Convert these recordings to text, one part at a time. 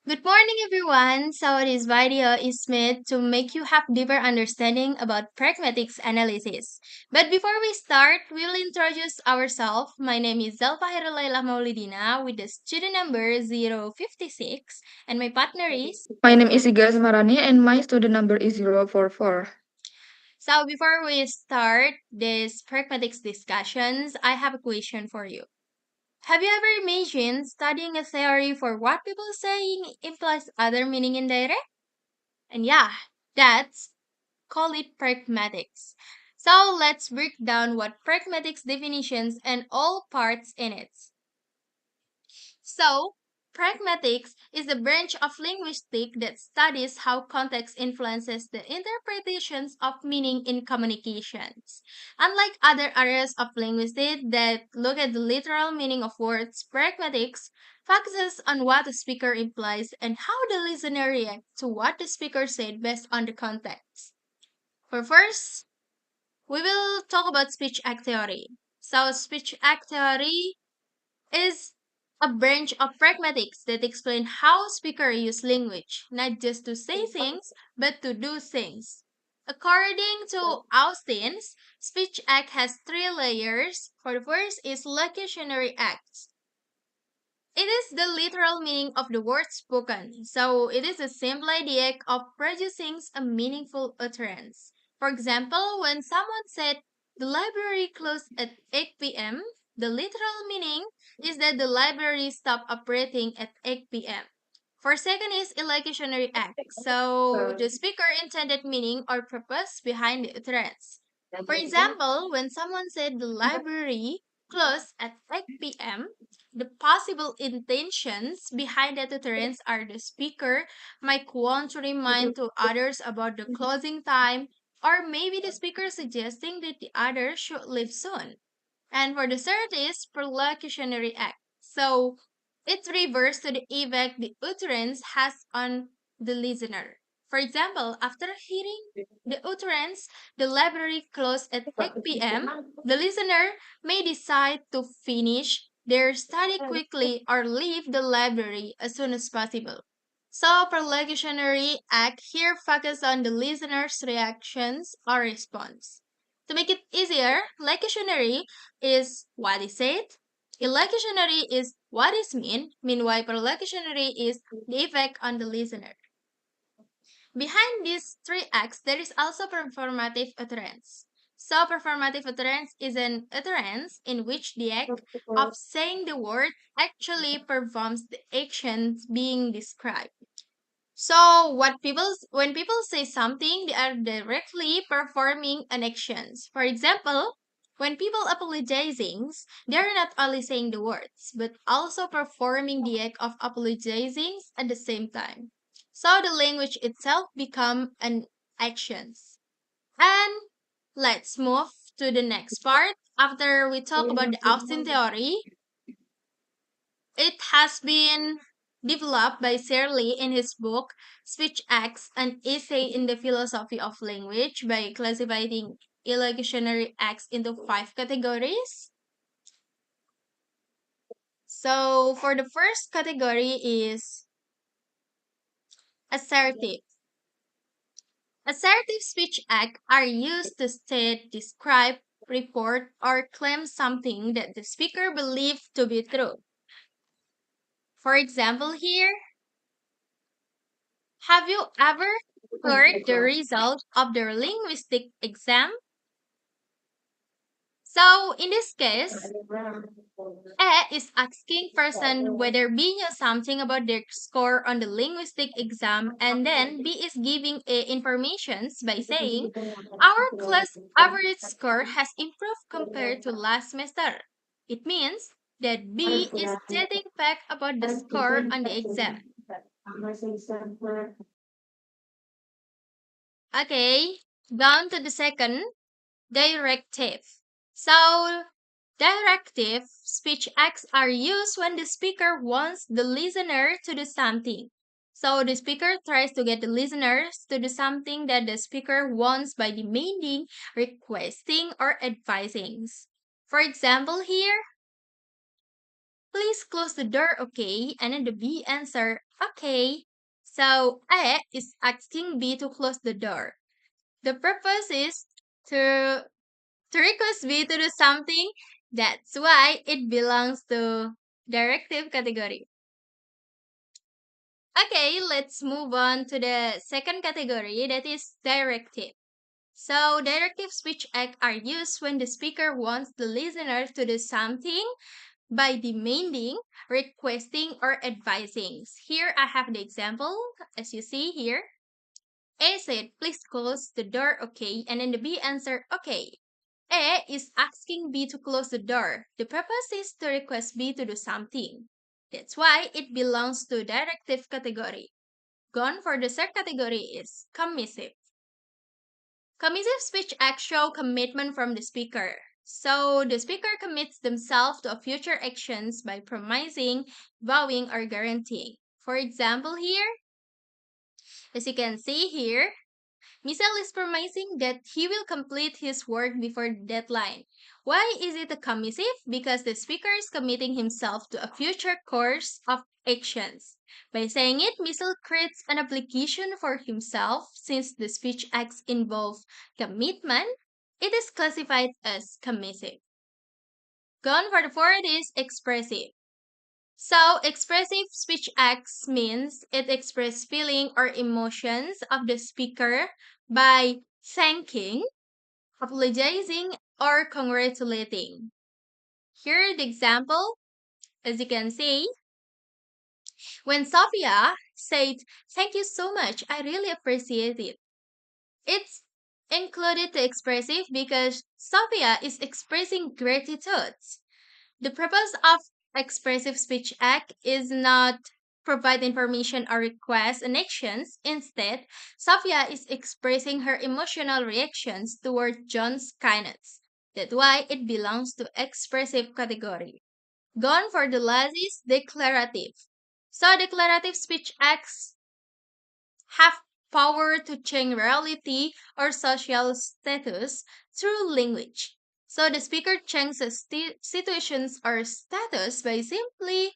Good morning, everyone. So, this video is made to make you have deeper understanding about pragmatics analysis. But before we start, we will introduce ourselves. My name is Zelfa Herulaila Maulidina with the student number 056, and my partner is. My name is Iga Samarani and my student number is 044. So, before we start this pragmatics discussions, I have a question for you. Have you ever imagined studying a theory for what people saying implies other meaning indirect? And yeah, that's call it pragmatics. So let's break down what pragmatics definitions and all parts in it. So, pragmatics is a branch of linguistics that studies how context influences the interpretations of meaning in communications. Unlike other areas of linguistics that look at the literal meaning of words, pragmatics focuses on what the speaker implies and how the listener reacts to what the speaker said based on the context. For first, we will talk about speech act theory. So, speech act theory is a branch of pragmatics that explain how speakers use language, not just to say things, but to do things. According to Austin's, speech act has three layers. For the first is locutionary acts. It is the literal meaning of the word spoken, so it is a simple idea of producing a meaningful utterance. For example, when someone said, the library closed at 8 p.m., the literal meaning is that the library stopped operating at 8 p.m. For second is illocutionary act, so the speaker intended meaning or purpose behind the utterance. For example, when someone said the library closed at 8 p.m., the possible intentions behind that utterance are the speaker might want to remind to others about the closing time, or maybe the speaker suggesting that the others should leave soon. And for the third is perlocutionary act. So it refers to the effect the utterance has on the listener. For example, after hearing the utterance, the library closed at 8 p.m., the listener may decide to finish their study quickly or leave the library as soon as possible. So, perlocutionary act here focus on the listener's reactions or response. To make it easier, locutionary is what is said, illocutionary is what is mean, meanwhile perlocutionary is the effect on the listener. Behind these three acts, there is also performative utterance. So, performative utterance is an utterance in which the act of saying the word actually performs the actions being described. So, when people say something, they are directly performing an actions. For example, when people apologizing, they are not only saying the words, but also performing the act of apologizing at the same time. So the language itself become an actions. And let's move to the next part. After we talk about the Austin theory, it has been developed by Searle in his book Speech Acts, an essay in the philosophy of language by classifying illocutionary acts into five categories. So for the first category is assertive. Assertive speech acts are used to state, describe, report, or claim something that the speaker believes to be true. For example, here, have you ever heard the result of the linguistic exam? So, in this case, A is asking person whether B knew something about their score on the linguistic exam, and then B is giving A informations by saying, our class average score has improved compared to last semester. It means that B is stating fact about the score on the exam. Okay, down to the second, directive. So, directive speech acts are used when the speaker wants the listener to do something. So, the speaker tries to get the listeners to do something that the speaker wants by demanding, requesting, or advising. For example, here, please close the door, okay? And then the B answer, okay. So A is asking B to close the door. The purpose is to request B to do something. That's why it belongs to directive category. Okay, let's move on to the second category, that is directive. So, directive speech acts are used when the speaker wants the listener to do something by demanding, requesting, or advising. Here I have the example, as you see here. A said, please close the door, okay? And then the B answered, okay. A is asking B to close the door. The purpose is to request B to do something. That's why it belongs to directive category. Gone for the third category is commissive. Commissive speech acts show commitment from the speaker. So the speaker commits themselves to a future actions by promising, vowing, or guaranteeing. For example, here, as you can see here, Michel is promising that he will complete his work before the deadline. Why is it a commissive? Because the speaker is committing himself to a future course of actions. By saying it, Michel creates an obligation for himself. Since the speech acts involve commitment, it is classified as commissive. Gone for the fourth is expressive. So, expressive speech acts means it expresses feeling or emotions of the speaker by thanking, apologizing, or congratulating. Here the example, as you can see, when Sophia said, thank you so much, I really appreciate it. It's included to expressive because Sophia is expressing gratitude. The purpose of expressive speech act is not provide information or request and actions. Instead, Sophia is expressing her emotional reactions toward John's kindness. That's why it belongs to expressive category. Gone for the last is declarative. So declarative speech acts have power to change reality or social status through language. So the speaker changes situations or status by simply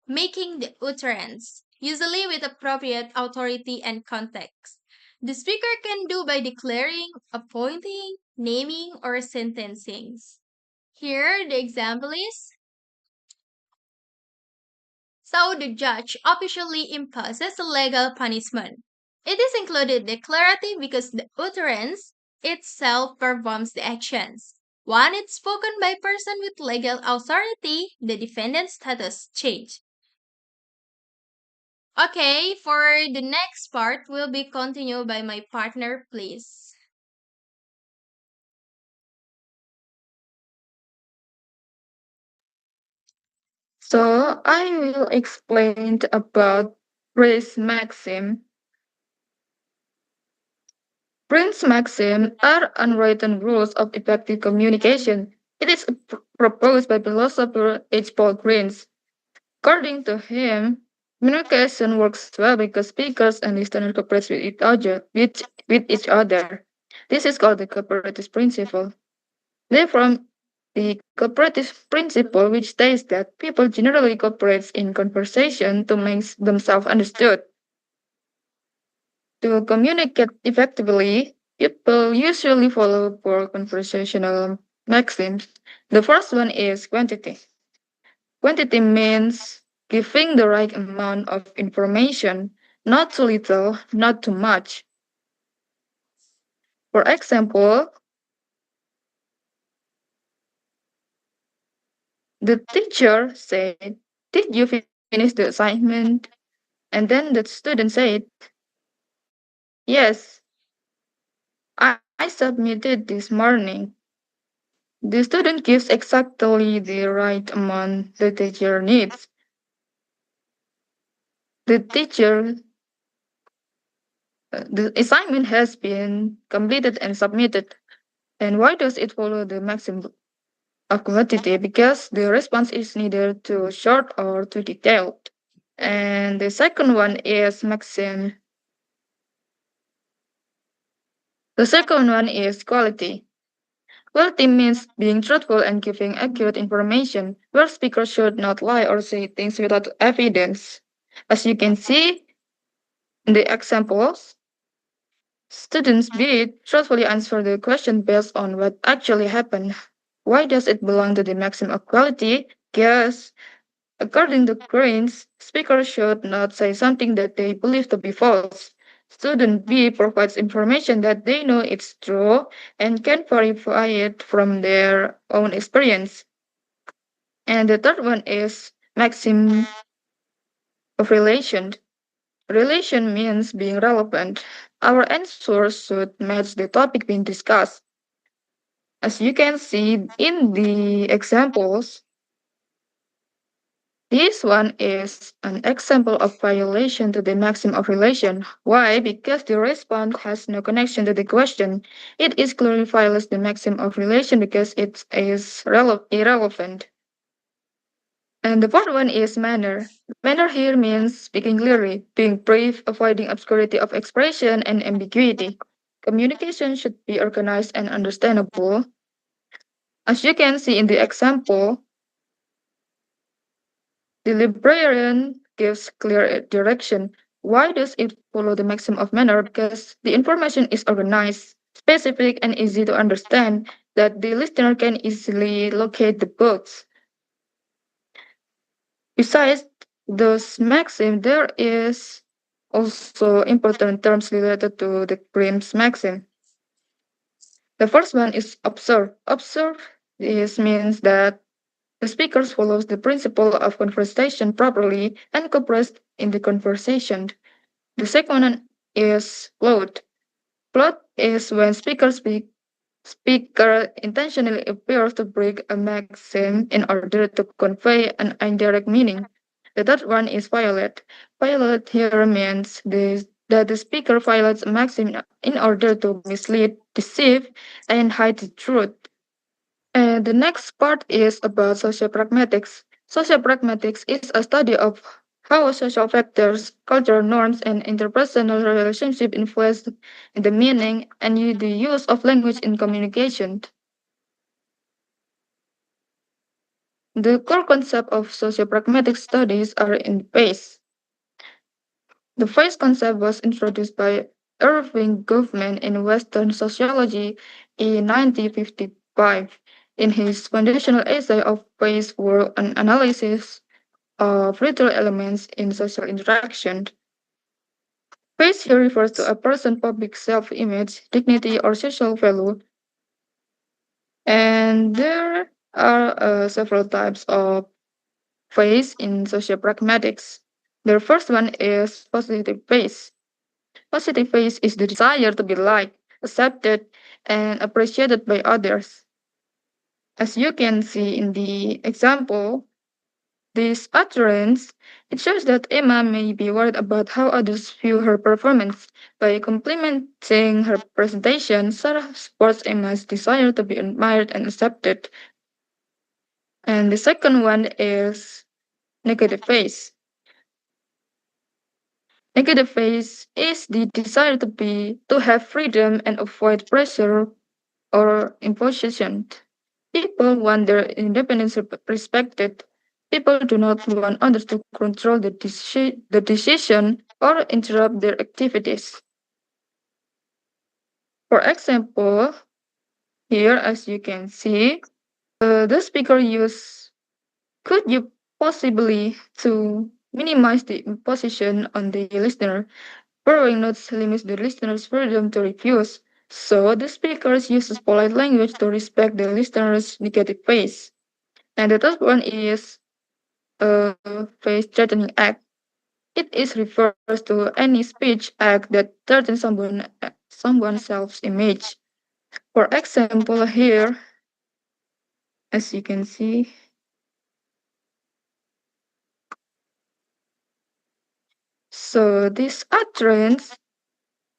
making the utterance, usually with appropriate authority and context. The speaker can do by declaring, appointing, naming, or sentencing. Here, the example is so the judge officially imposes a legal punishment. It is included declarative because the utterance itself performs the actions. When it's spoken by person with legal authority, the defendant's status change. Okay, for the next part will be continued by my partner, please. So I will explain about Grice Maxim. Prince Maxim are unwritten rules of effective communication. It is proposed by philosopher H. Paul Greenes. According to him, communication works well because speakers and listeners cooperate with each other. This is called the cooperative principle. Therefore, the cooperative principle, which states that people generally cooperate in conversation to make themselves understood. To communicate effectively, people usually follow four conversational maxims. The first one is quantity. Quantity means giving the right amount of information, not too little, not too much. For example, the teacher said, did you finish the assignment? And then the student said, yes, I submitted this morning. The student gives exactly the right amount the teacher needs. The teacher, the assignment has been completed and submitted. And why does it follow the maximum of quantity? Because the response is neither too short or too detailed. And the second one is maxim. The second one is quality. Quality means being truthful and giving accurate information, where speakers should not lie or say things without evidence. As you can see in the examples, students B truthfully answer the question based on what actually happened. Why does it belong to the maxim of quality? Yes, according to Grice, speakers should not say something that they believe to be false. Student B provides information that they know it's true and can verify it from their own experience. And the third one is maxim of relation. Relation means being relevant. Our answers should match the topic being discussed. As you can see in the examples, this one is an example of violation to the maxim of relation. Why? Because the response has no connection to the question. It is clearly violates the maxim of relation because it is irrelevant. And the fourth one is manner. Manner here means speaking clearly, being brief, avoiding obscurity of expression and ambiguity. Communication should be organized and understandable. As you can see in the example, the librarian gives clear direction. Why does it follow the maxim of manner? Because the information is organized, specific, and easy to understand, that the listener can easily locate the books. Besides those maxim, there is also important terms related to the Grimm's maxim. The first one is observe. Observe this means that the speaker follows the principle of conversation properly and cooperates in the conversation. The second one is float. Float is when speaker intentionally appears to break a maxim in order to convey an indirect meaning. The third one is violate. Violate here means that the speaker violates a maxim in order to mislead, deceive, and hide the truth. And the next part is about sociopragmatics. Sociopragmatics is a study of how social factors, cultural norms, and interpersonal relationships influence the meaning and the use of language in communication. The core concept of sociopragmatic studies are in phase. The first concept was introduced by Irving Goffman in Western Sociology in 1955 in his foundational essay of phase for an analysis of ritual elements in social interaction. Phase here refers to a person's public self-image, dignity, or social value, and there are several types of phase in social pragmatics. The first one is positive phase. Positive phase is the desire to be liked, accepted, and appreciated by others. As you can see in the example, this utterance, it shows that Emma may be worried about how others view her performance. By complimenting her presentation, Sarah supports Emma's desire to be admired and accepted. And the second one is negative phase. Negative phase is the desire to have freedom and avoid pressure or imposition. People want their independence respected. People do not want others to control the decision or interrupt their activities. For example, here as you can see, the speaker use could you possibly to minimize the imposition on the listener. Borrowing notes limits the listener's freedom to refuse. So the speaker uses polite language to respect the listener's negative phase. And the third one is a face threatening act. It is refers to any speech act that threatens someone's self-image. For example, here, as you can see, so this utterance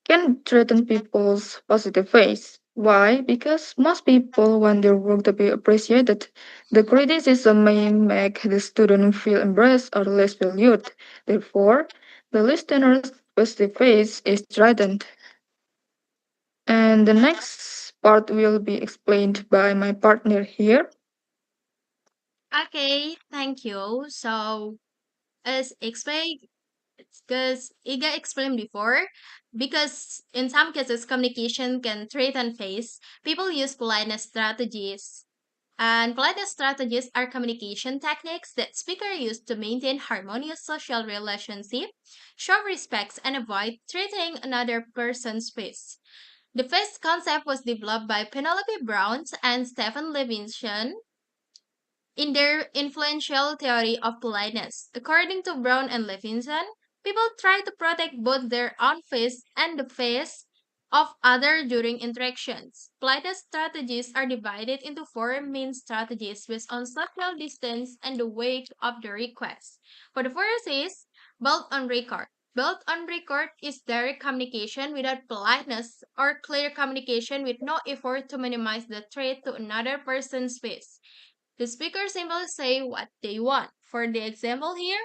can threaten people's positive face. Why? Because most people want their work to be appreciated. The criticism may make the student feel embarrassed or less valued. Therefore, the listener's positive face is threatened. And the next part will be explained by my partner here. Okay, thank you. So, as explained, because Iga explained before, because in some cases communication can threaten face, people use politeness strategies. And politeness strategies are communication techniques that speakers use to maintain harmonious social relationship, show respect, and avoid treating another person's face. The first concept was developed by Penelope Brown and Stephen Levinson in their influential theory of politeness. According to Brown and Levinson, people try to protect both their own face and the face of others during interactions. Politeness strategies are divided into four main strategies based on social distance and the weight of the request. For the first is built on record. Built on record is direct communication without politeness or clear communication with no effort to minimize the threat to another person's face. The speaker simply say what they want. For the example here,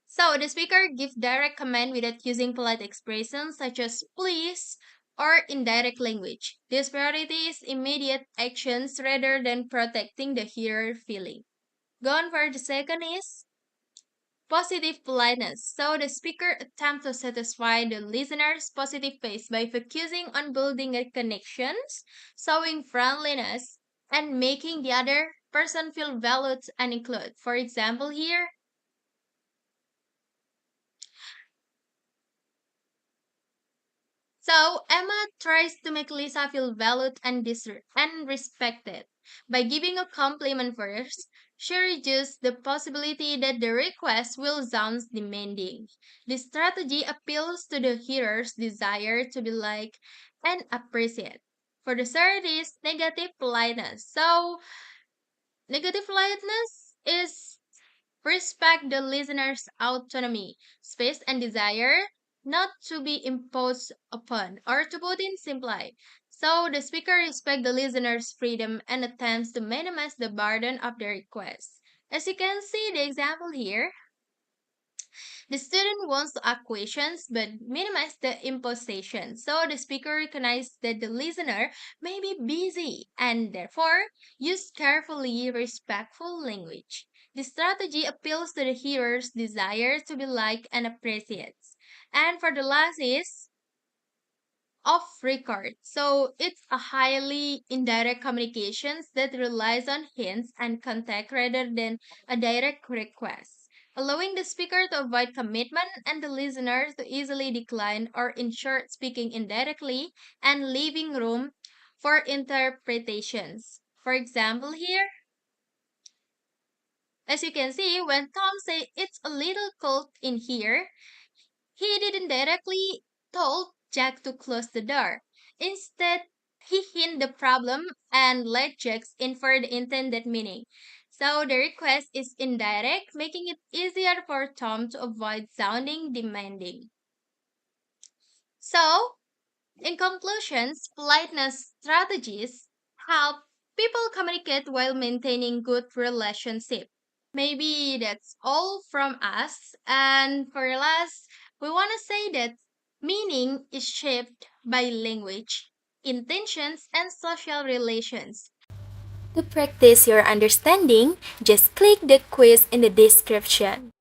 so the speaker gives direct command without using polite expressions such as please or indirect language. This priority is immediate actions rather than protecting the hearer feeling. Gone for the second is positive politeness. So the speaker attempts to satisfy the listener's positive face by focusing on building a connections, showing friendliness, and making the other person feel valued and included. For example, here, so Emma tries to make Lisa feel valued and and respected. By giving a compliment first, she reduces the possibility that the request will sound demanding. This strategy appeals to the hearer's desire to be liked and appreciated. For the third is negative politeness. So negative politeness is respect the listener's autonomy, space, and desire not to be imposed upon, or to put in simply. So the speaker respects the listener's freedom and attempts to minimize the burden of the request. As you can see the example here, the student wants to ask questions but minimize the imposition. So the speaker recognizes that the listener may be busy and therefore use carefully respectful language. The strategy appeals to the hearer's desire to be liked and appreciated. And for the last is off record. So it's a highly indirect communications that relies on hints and contact rather than a direct request, allowing the speaker to avoid commitment and the listener to easily decline or in short speaking indirectly and leaving room for interpretations. For example here, as you can see, when Tom say it's a little cold in here, he didn't directly told Jack to close the door. Instead, he hinted the problem and let Jack infer the intended meaning. So the request is indirect, making it easier for Tom to avoid sounding demanding. So, in conclusions, politeness strategies help people communicate while maintaining good relationship. Maybe that's all from us. And for last, we want to say that meaning is shaped by language, intentions, and social relations. To practice your understanding, just click the quiz in the description.